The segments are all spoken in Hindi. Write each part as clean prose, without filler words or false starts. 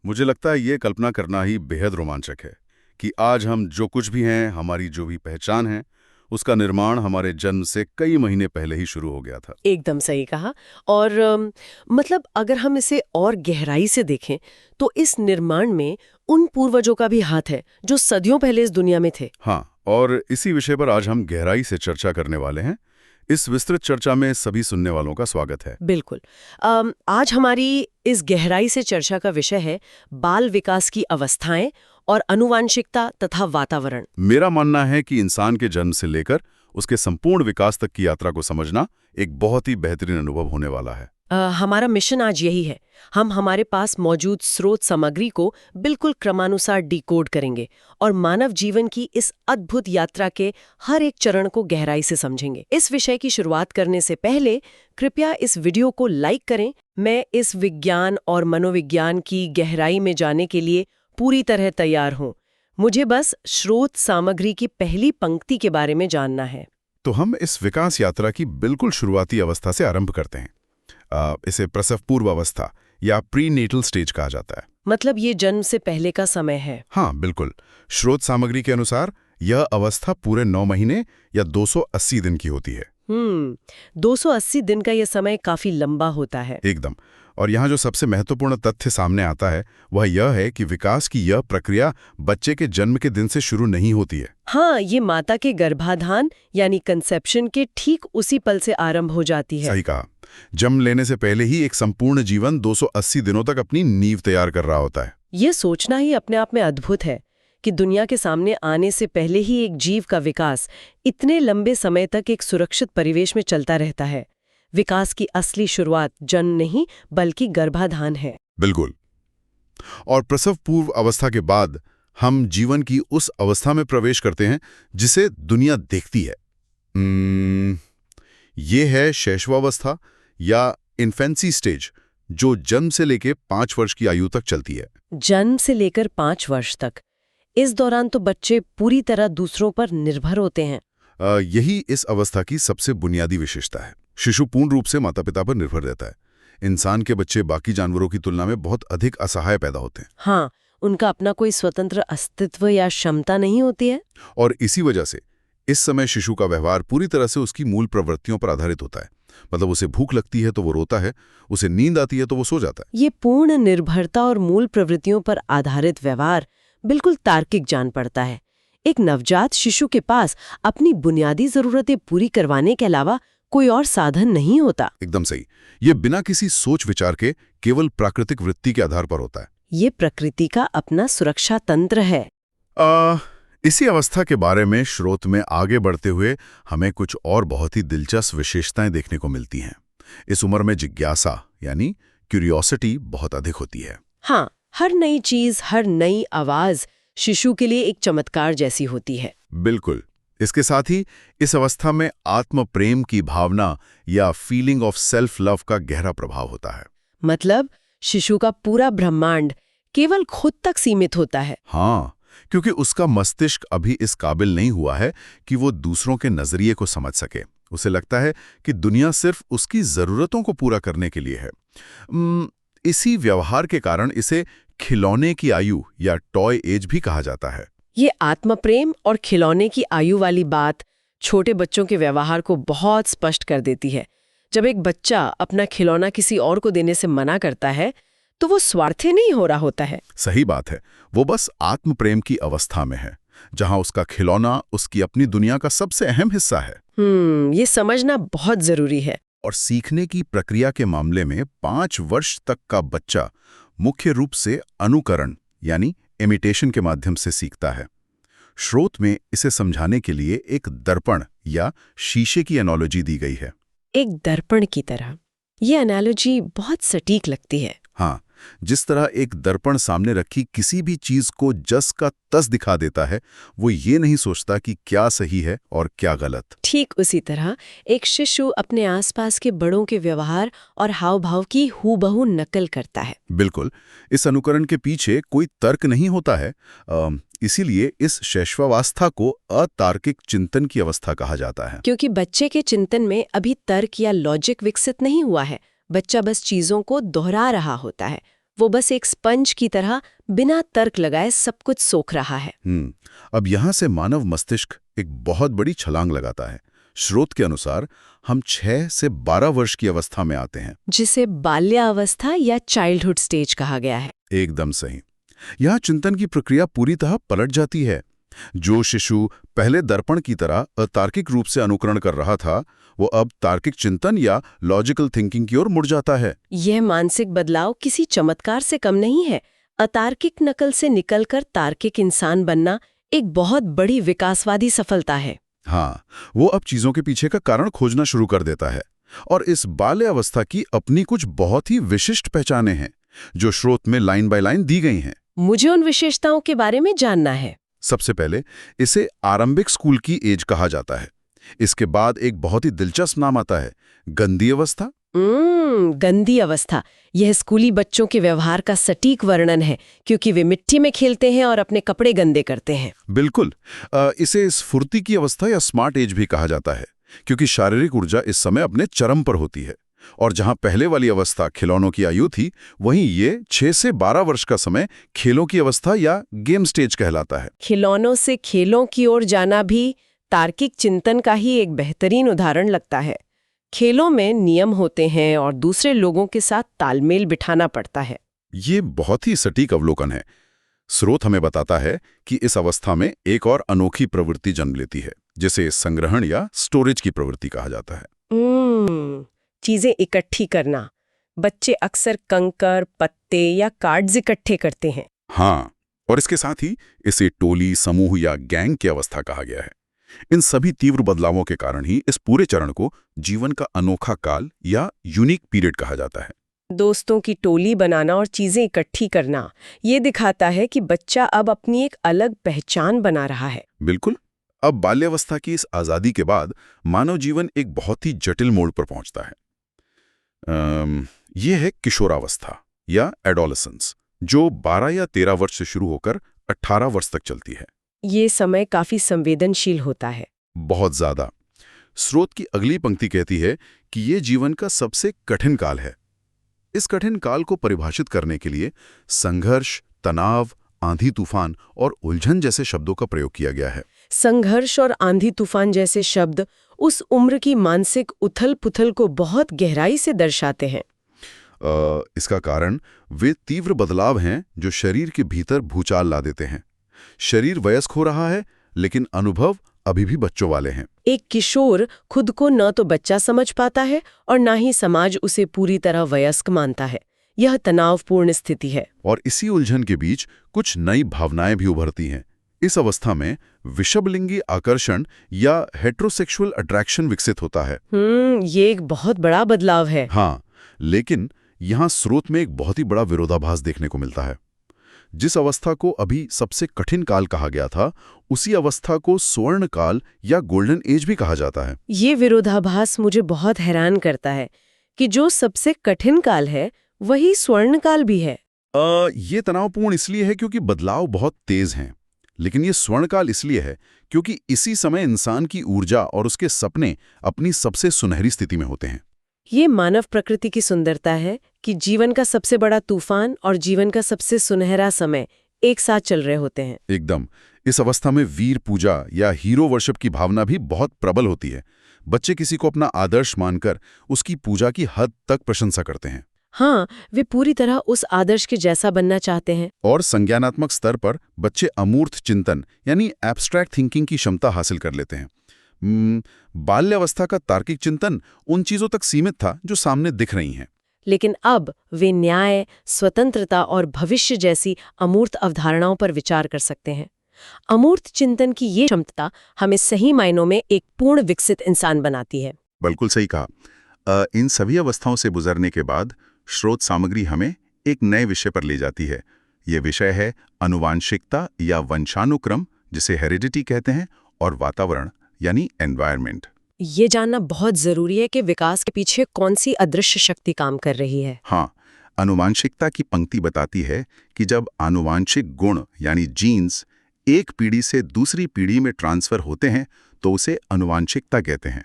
मुझे लगता है ये कल्पना करना ही बेहद रोमांचक है कि आज हम जो कुछ भी हैं, हमारी जो भी पहचान है, उसका निर्माण हमारे जन्म से कई महीने पहले ही शुरू हो गया था। एकदम सही कहा। और मतलब अगर हम इसे और गहराई से देखें तो इस निर्माण में उन पूर्वजों का भी हाथ है जो सदियों पहले इस दुनिया में थे। हाँ, और इसी विषय पर आज हम गहराई से चर्चा करने वाले हैं। इस विस्तृत चर्चा में सभी सुनने वालों का स्वागत है। बिल्कुल। आज हमारी इस गहराई से चर्चा का विषय है बाल विकास की अवस्थाएं और आनुवांशिकता तथा वातावरण। मेरा मानना है कि इंसान के जन्म से लेकर उसके संपूर्ण विकास तक की यात्रा को समझना एक बहुत ही बेहतरीन अनुभव होने वाला है। हमारा मिशन आज यही है। हम हमारे पास मौजूद स्रोत सामग्री को बिल्कुल क्रमानुसार डिकोड करेंगे और मानव जीवन की इस अद्भुत यात्रा के हर एक चरण को गहराई से समझेंगे। इस विषय की शुरुआत करने से पहले कृपया इस वीडियो को लाइक करें। मैं इस विज्ञान और मनोविज्ञान की गहराई में जाने के लिए पूरी तरह तैयार हूँ। मुझे बस स्रोत सामग्री की पहली पंक्ति के बारे में जानना है। तो हम इस विकास यात्रा की बिल्कुल शुरुआती अवस्था से आरंभ करते हैं। इसे प्रसव पूर्व अवस्था या प्रीनेटल स्टेज कहा जाता है। मतलब ये जन्म से पहले का समय है? हाँ, बिल्कुल। स्रोत सामग्री के अनुसार यह अवस्था पूरे 9 महीने या 280 दिन की होती है। 280 दिन का यह समय काफी लंबा होता है। एकदम। और यहाँ जो सबसे महत्वपूर्ण तथ्य सामने आता है वह यह है कि विकास की यह प्रक्रिया बच्चे के जन्म के दिन से शुरू नहीं होती है। हाँ, ये माता के गर्भाधान यानी कंसेप्शन के ठीक उसी पल से आरंभ हो जाती है। सही कहा। जन्म लेने से पहले ही एक संपूर्ण जीवन 280 दिनों तक अपनी नींव तैयार कर रहा होता है। ये सोचना ही अपने आप में अद्भुत है कि दुनिया के सामने आने से पहले ही एक जीव का विकास इतने लंबे समय तक एक सुरक्षित परिवेश में चलता रहता है। विकास की असली शुरुआत जन्म नहीं बल्कि गर्भाधान है। बिल्कुल। और प्रसव पूर्व अवस्था के बाद हम जीवन की उस अवस्था में प्रवेश करते हैं जिसे दुनिया देखती है। ये है शैशवावस्था या इन्फेंसी स्टेज, जो जन्म से लेकर 5 वर्ष की आयु तक चलती है। जन्म से लेकर 5 वर्ष तक। इस दौरान तो बच्चे पूरी तरह दूसरों पर निर्भर होते हैं। यही इस अवस्था की सबसे बुनियादी विशेषता है। शिशु पूर्ण रूप से माता पिता पर निर्भर रहता है। इंसान के बच्चे बाकी जानवरों की तुलना में बहुत अधिक असहाय पैदा होते हैं। हाँ, उनका अपना कोई स्वतंत्र अस्तित्व या क्षमता नहीं होती है। और इसी वजह से इस समय शिशु का व्यवहार पूरी तरह से उसकी मूल प्रवृत्तियों पर आधारित होता है। मतलब उसे भूख लगती है तो वो रोता है, उसे नींद आती है तो वो सो जाता है। ये पूर्ण निर्भरता और मूल प्रवृत्तियों पर आधारित व्यवहार बिल्कुल तार्किक जान पड़ता है। एक नवजात शिशु के पास अपनी बुनियादी जरूरतें पूरी करवाने के अलावा कोई और साधन नहीं होता। एकदम सही। ये बिना किसी सोच विचार के केवल प्राकृतिक वृत्ति के आधार पर होता है। ये प्रकृति का अपना सुरक्षा तंत्र है। इसी अवस्था के बारे में स्रोत में आगे बढ़ते हुए हमें कुछ और बहुत ही दिलचस्प विशेषताएं देखने को मिलती हैं। इस उम्र में जिज्ञासा यानी क्यूरियोसिटी बहुत अधिक होती है। हाँ, हर नई चीज, हर नई आवाज शिशु के लिए एक चमत्कार जैसी होती है। बिल्कुल। इसके साथ ही इस अवस्था में आत्म प्रेम की भावना या फीलिंग ऑफ सेल्फ लव का गहरा प्रभाव होता है। मतलब शिशु का पूरा ब्रह्मांड केवल खुद तक सीमित होता है। हाँ, क्योंकि उसका मस्तिष्क अभी इस काबिल नहीं हुआ है कि वो दूसरों के नजरिए को समझ सके। उसे लगता है कि दुनिया सिर्फ उसकी जरूरतों को पूरा करने के लिए है। इसी व्यवहार के कारण इसे खिलौने की आयु या टॉय एज भी कहा जाता है। ये आत्म प्रेम और खिलौने की आयु वाली बात छोटे बच्चों के व्यवहार को बहुत स्पष्ट कर देती है। जब एक बच्चा अपना खिलौना किसी और को देने से मना करता है तो वो स्वार्थी नहीं हो रहा होता है। सही बात है। वो बस आत्म प्रेम की अवस्था में है, जहां उसका खिलौना उसकी अपनी दुनिया का सबसे अहम हिस्सा है। ये समझना बहुत जरूरी है। और सीखने की प्रक्रिया के मामले में 5 वर्ष तक का बच्चा मुख्य रूप से अनुकरण यानी इमिटेशन के माध्यम से सीखता है। स्रोत में इसे समझाने के लिए एक दर्पण या शीशे की एनालॉजी दी गई है। एक दर्पण की तरह। ये एनालॉजी बहुत सटीक लगती है। हाँ, जिस तरह एक दर्पण सामने रखी किसी भी चीज को जस का तस दिखा देता है, वो ये नहीं सोचता कि क्या सही है और क्या गलत। ठीक उसी तरह एक शिशु अपने आसपास के बड़ों के व्यवहार और हाव भाव की हूबहू नकल करता है। बिल्कुल। इस अनुकरण के पीछे कोई तर्क नहीं होता है। इसीलिए इस शैशवावस्था को अतार्किक चिंतन की अवस्था कहा जाता है। क्योंकि बच्चे के चिंतन में अभी तर्क या लॉजिक विकसित नहीं हुआ है। बच्चा बस चीजों को दोहरा रहा होता है। वो बस एक स्पंज की तरह बिना तर्क लगाए सब कुछ सोख रहा है। अब यहाँ से मानव मस्तिष्क एक बहुत बड़ी छलांग लगाता है। स्रोत के अनुसार हम 6 से 12 वर्ष की अवस्था में आते हैं, जिसे बाल्यावस्था या चाइल्डहुड स्टेज कहा गया है। एकदम सही। यहाँ चिंतन की प्रक्रिया पूरी तरह पलट जाती है। जो शिशु पहले दर्पण की तरह अतार्किक रूप से अनुकरण कर रहा था, वो अब तार्किक चिंतन या लॉजिकल थिंकिंग की ओर मुड़ जाता है। यह मानसिक बदलाव किसी चमत्कार से कम नहीं है। अतार्किक नकल से निकलकर तार्किक इंसान बनना एक बहुत बड़ी विकासवादी सफलता है। हाँ, वो अब चीजों के पीछे का कारण खोजना शुरू कर देता है। और इस बाल्यावस्था की अपनी कुछ बहुत ही विशिष्ट पहचानें हैं, जो स्रोत में लाइन बाय लाइन दी गई हैं। मुझे उन विशेषताओं के बारे में जानना है। सबसे पहले इसे आरंभिक स्कूल की एज कहा जाता है। इसके बाद एक बहुत ही दिलचस्प नाम आता है, गंदी अवस्था। गंदी अवस्था। यह स्कूली बच्चों के व्यवहार का सटीक वर्णन है, क्योंकि वे मिट्टी में खेलते हैं और अपने कपड़े गंदे करते हैं। बिल्कुल। इसे स्फूर्ति की अवस्था या स्मार्ट एज भी कहा जाता है, क्योंकि शारीरिक ऊर्जा इस समय अपने चरम पर होती है। और जहां पहले वाली अवस्था खिलौनों की आयु थी, वहीं ये 6 से 12 वर्ष का समय खेलों की अवस्था या गेम स्टेज कहलाता है। खिलौनों से खेलों की ओर जाना भी तार्किक चिंतन का ही एक बेहतरीन उदाहरण लगता है। खेलों में नियम होते हैं और दूसरे लोगों के साथ तालमेल बिठाना पड़ता है। ये बहुत ही सटीक अवलोकन है। स्रोत हमें बताता है कि इस अवस्था में एक और अनोखी प्रवृत्ति जन्म लेती है, जिसे संग्रहण या स्टोरेज की प्रवृत्ति कहा जाता है। चीजें इकट्ठी करना। बच्चे अक्सर कंकर, पत्ते या कार्ड्स इकट्ठे करते हैं। हाँ, और इसके साथ ही इसे टोली, समूह या गैंग की अवस्था कहा गया है। इन सभी तीव्र बदलावों के कारण ही इस पूरे चरण को जीवन का अनोखा काल या यूनिक पीरियड कहा जाता है। दोस्तों की टोली बनाना और चीजें इकट्ठी करना, ये दिखाता है कि बच्चा अब अपनी एक अलग पहचान बना रहा है। बिल्कुल। अब बाल्यावस्था की इस आज़ादी के बाद मानव जीवन एक बहुत ही जटिल मोड़ पर पहुंचता है। ये है किशोरावस्था या एडोलेसेंस, जो 12 या 13 वर्ष से शुरू होकर 18 वर्ष तक चलती है। ये समय काफी संवेदनशील होता है। बहुत ज्यादा। स्रोत की अगली पंक्ति कहती है कि ये जीवन का सबसे कठिन काल है। इस कठिन काल को परिभाषित करने के लिए संघर्ष, तनाव, आंधी तूफान और उलझन जैसे शब्दों का प्रयोग किया गया है। संघर्ष और आंधी तूफान जैसे शब्द उस उम्र की मानसिक उथल-पुथल को बहुत गहराई से दर्शाते हैं। इसका कारण वे तीव्र बदलाव हैं जो शरीर के भीतर भूचाल ला देते हैं। शरीर वयस्क हो रहा है, लेकिन अनुभव अभी भी बच्चों वाले हैं। एक किशोर खुद को न तो बच्चा समझ पाता है और न ही समाज उसे पूरी तरह वयस्क मानता है। यह तनावपूर्ण स्थिति है। और इसी उलझन के बीच कुछ नई भावनाएं भी उभरती हैं। इस अवस्था में विषमलिंगी आकर्षण या हेट्रोसेक्सुअल अट्रैक्शन विकसित होता है। ये एक बहुत बड़ा बदलाव है। हाँ, लेकिन यहाँ स्रोत में एक बहुत ही बड़ा विरोधाभास देखने को मिलता है। जिस अवस्था को अभी सबसे कठिन काल कहा गया था, उसी अवस्था को स्वर्ण काल या गोल्डन एज भी कहा जाता है। ये विरोधाभास मुझे बहुत हैरान करता है कि जो सबसे कठिन काल है, वही स्वर्ण काल भी है। ये तनावपूर्ण इसलिए है क्योंकि बदलाव बहुत तेज हैं, लेकिन ये स्वर्णकाल इसलिए है क्योंकि इसी समय इंसान की ऊर्जा और उसके सपने अपनी सबसे सुनहरी स्थिति में होते हैं। ये मानव प्रकृति की सुंदरता है कि जीवन का सबसे बड़ा तूफान और जीवन का सबसे सुनहरा समय एक साथ चल रहे होते हैं। एकदम। इस अवस्था में वीर पूजा या हीरो वर्शिप की भावना भी बहुत प्रबल होती है। बच्चे किसी को अपना आदर्श मानकर उसकी पूजा की हद तक प्रशंसा करते हैं। हाँ, वे पूरी तरह उस आदर्श के जैसा बनना चाहते हैं। और संज्ञानात्मक स्तर पर बच्चे अमूर्त चिंतन यानी एब्स्ट्रैक्ट थिंकिंग की क्षमता हासिल कर लेते हैं। बाल्यावस्था का तार्किक चिंतन उन चीजों तक सीमित था जो सामने दिख रही हैं। लेकिन अब वे न्याय, स्वतंत्रता और भविष्य जैसी अमूर्त अवधारणाओं पर विचार कर सकते हैं। अमूर्त चिंतन की ये क्षमता हमें सही मायनों में एक पूर्ण विकसित इंसान बनाती है। बिल्कुल सही कहा। इन सभी अवस्थाओं से गुजरने के बाद स्रोत सामग्री हमें एक नए विषय पर ले जाती है। ये विषय है आनुवांशिकता या वंशानुक्रम, जिसे हेरिडिटी कहते हैं, और वातावरण यानी एनवायरनमेंट। ये जानना बहुत जरूरी है कि विकास के पीछे कौन सी अदृश्य शक्ति काम कर रही है। हाँ, आनुवांशिकता की पंक्ति बताती है कि जब आनुवांशिक गुण यानी जीन्स एक पीढ़ी से दूसरी पीढ़ी में ट्रांसफर होते हैं तो उसे आनुवांशिकता कहते हैं।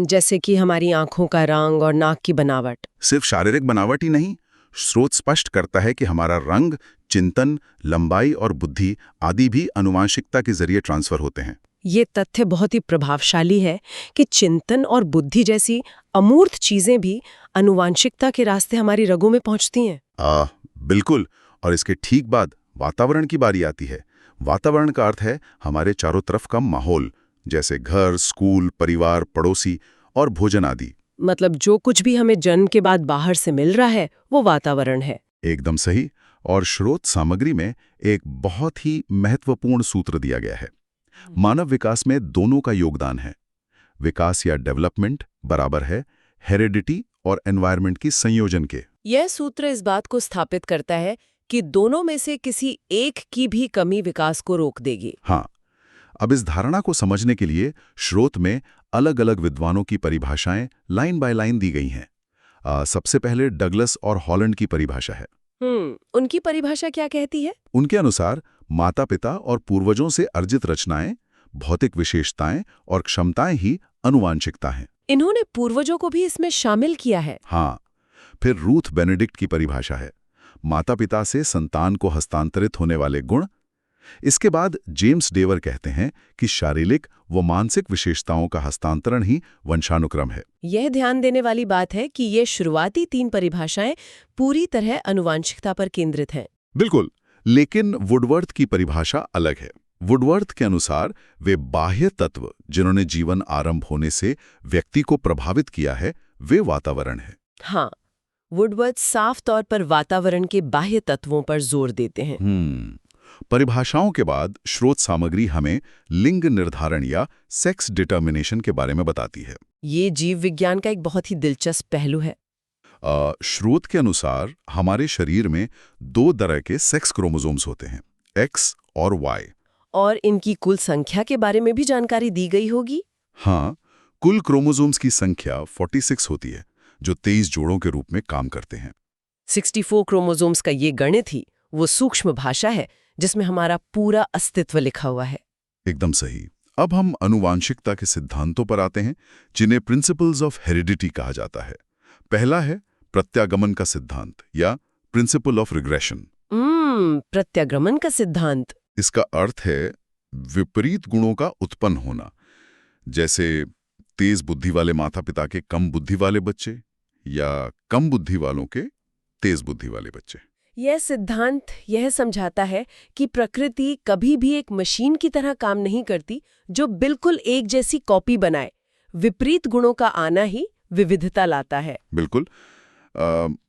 जैसे कि हमारी आंखों का रंग और नाक की बनावट। सिर्फ शारीरिक बनावट ही नहीं, स्रोत स्पष्ट करता है कि हमारा रंग, चिंतन, लंबाई और बुद्धि आदि भी आनुवांशिकता के जरिए ट्रांसफर होते हैं। ये तथ्य बहुत ही प्रभावशाली है कि चिंतन और बुद्धि जैसी अमूर्त चीजें भी आनुवांशिकता के रास्ते हमारी रगों में पहुंचती हैं। बिल्कुल। और इसके ठीक बाद वातावरण की बारी आती है। वातावरण का अर्थ है हमारे चारों तरफ का माहौल, जैसे घर, स्कूल, परिवार, पड़ोसी और भोजन आदि। मतलब जो कुछ भी हमें जन्म के बाद बाहर से मिल रहा है वो वातावरण है। एकदम सही। और स्रोत सामग्री में एक बहुत ही महत्वपूर्ण सूत्र दिया गया है। मानव विकास में दोनों का योगदान है। विकास या डेवलपमेंट बराबर है हेरिडिटी और एनवायरनमेंट की संयोजन के। यह सूत्र इस बात को स्थापित करता है कि दोनों में से किसी एक की भी कमी विकास को रोक देगी। हाँ, अब इस धारणा को समझने के लिए स्रोत में अलग अलग विद्वानों की परिभाषाएं लाइन बाय लाइन दी गई हैं। सबसे पहले डगलस और हॉलैंड की परिभाषा है। उनकी परिभाषा क्या कहती है? उनके अनुसार माता पिता और पूर्वजों से अर्जित रचनाएं, भौतिक विशेषताएं और क्षमताएं ही आनुवांशिकता हैं। इन्होंने पूर्वजों को भी इसमें शामिल किया है। हाँ, फिर रूथ बेनेडिक्ट की परिभाषा है माता पिता से संतान को हस्तांतरित होने वाले गुण। इसके बाद जेम्स डेवर कहते हैं कि शारीरिक व मानसिक विशेषताओं का हस्तांतरण ही वंशानुक्रम है। यह ध्यान देने वाली बात है कि ये शुरुआती 3 परिभाषाएं पूरी तरह आनुवांशिकता पर केंद्रित हैं। बिल्कुल, लेकिन वुडवर्थ की परिभाषा अलग है। वुडवर्थ के अनुसार वे बाह्य तत्व जिन्होंने जीवन आरंभ होने से व्यक्ति को प्रभावित किया है, वे वातावरण है। हाँ, वुडवर्थ साफ तौर पर वातावरण के बाह्य तत्वों पर जोर देते हैं। परिभाषाओं के बाद स्रोत सामग्री हमें लिंग निर्धारण या सेक्स डिटर्मिनेशन के बारे में बताती है। ये जीव विज्ञान का एक बहुत ही दिलचस्प पहलू है। स्रोत के अनुसार हमारे शरीर में 2 तरह के सेक्स क्रोमोसोम्स होते हैं, X और Y। और इनकी कुल संख्या के बारे में भी जानकारी दी गई होगी। हाँ, कुल क्रोमोसोम्स की संख्या 46 होती है, जो 23 जोड़ों के रूप में काम करते हैं। 64 क्रोमोसोम्स का ये गणित ही वो सूक्ष्म भाषा है जिसमें हमारा पूरा अस्तित्व लिखा हुआ है। एकदम सही। अब हम आनुवांशिकता के सिद्धांतों पर आते हैं, जिन्हें प्रिंसिपल्स ऑफ हेरिडिटी कहा जाता है। पहला है प्रत्यागमन का सिद्धांत या प्रिंसिपल ऑफ रिग्रेशन। प्रत्यागमन का सिद्धांत। इसका अर्थ है विपरीत गुणों का उत्पन्न होना, जैसे तेज बुद्धि वाले माता पिता के कम बुद्धि वाले बच्चे या कम बुद्धि वालों के तेज बुद्धि वाले बच्चे। यह सिद्धांत यह समझाता है कि प्रकृति कभी भी एक मशीन की तरह काम नहीं करती जो बिल्कुल एक जैसी कॉपी बनाए। विपरीत गुणों का आना ही विविधता लाता है। बिल्कुल।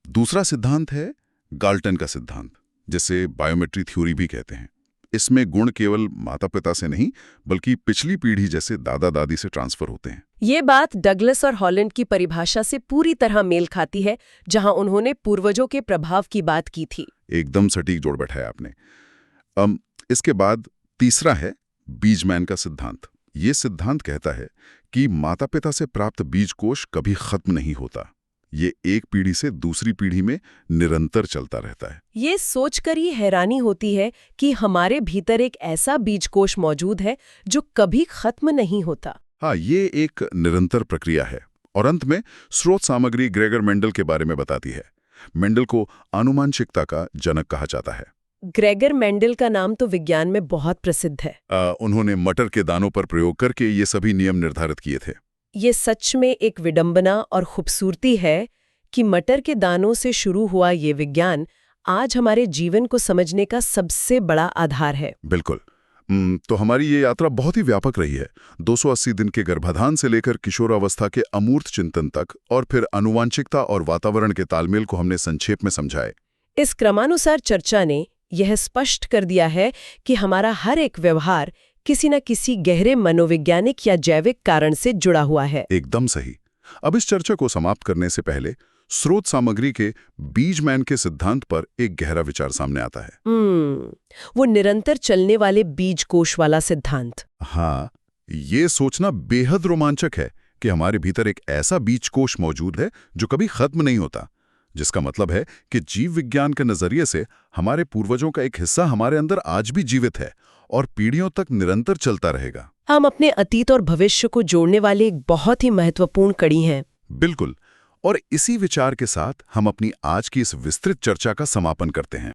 दूसरा सिद्धांत है गाल्टन का सिद्धांत, जिसे बायोमेट्री थ्योरी भी कहते हैं। इसमें गुण केवल माता पिता से नहीं बल्कि पिछली पीढ़ी जैसे दादा दादी से ट्रांसफर होते हैं। ये बात डगलस और हॉलैंड की परिभाषा से पूरी तरह मेल खाती है, जहां उन्होंने पूर्वजों के प्रभाव की बात की थी। एकदम सटीक जोड़ बैठाया आपने। इसके बाद तीसरा है बीजमैन का सिद्धांत। ये सिद्धांत कहता है कि माता पिता से प्राप्त बीज कोश कभी खत्म नहीं होता। ये एक पीढ़ी से दूसरी पीढ़ी में निरंतर चलता रहता है। ये सोचकर ही हैरानी होती है कि हमारे भीतर एक ऐसा बीजकोश मौजूद है जो कभी खत्म नहीं होता। हाँ, ये एक निरंतर प्रक्रिया है। और अंत में स्रोत सामग्री ग्रेगर मेंडल के बारे में बताती है। मेंडल को आनुवांशिकता का जनक कहा जाता है। ग्रेगर मेंडल का नाम तो विज्ञान में बहुत प्रसिद्ध है। उन्होंने मटर के दानों पर प्रयोग करके ये सभी नियम निर्धारित किए थे। ये सच में एक विडंबना और खूबसूरती है कि मटर के दानों से शुरू हुआ ये विज्ञान आज हमारे जीवन को समझने का सबसे बड़ा आधार है। बिल्कुल। तो हमारी ये यात्रा बहुत ही व्यापक रही है। 280 दिन के गर्भाधान से लेकर किशोरावस्था के अमूर्त चिंतन तक, और फिर आनुवांशिकता और वातावरण के तालमेल को हमने संक्षेप में समझाए। इस क्रमानुसार चर्चा ने यह स्पष्ट कर दिया है कि हमारा हर एक व्यवहार किसी न किसी गहरे मनोवैज्ञानिक या जैविक कारण से जुड़ा हुआ है। एकदम सही। अब इस चर्चा को समाप्त करने से पहले स्रोत सामग्री के बीजमैन के सिद्धांत पर एक गहरा विचार सामने आता है। वो निरंतर चलने वाले बीज कोश वाला सिद्धांत। हाँ, ये सोचना बेहद रोमांचक है कि हमारे भीतर एक ऐसा बीज कोश मौजूद है जो कभी खत्म नहीं होता, जिसका मतलब है कि जीव विज्ञान के नजरिए से हमारे पूर्वजों का एक हिस्सा हमारे अंदर आज भी जीवित है और पीढ़ियों तक निरंतर चलता रहेगा। हम अपने अतीत और भविष्य को जोड़ने वाले एक बहुत ही महत्वपूर्ण कड़ी हैं। बिल्कुल। और इसी विचार के साथ हम अपनी आज की इस विस्तृत चर्चा का समापन करते हैं।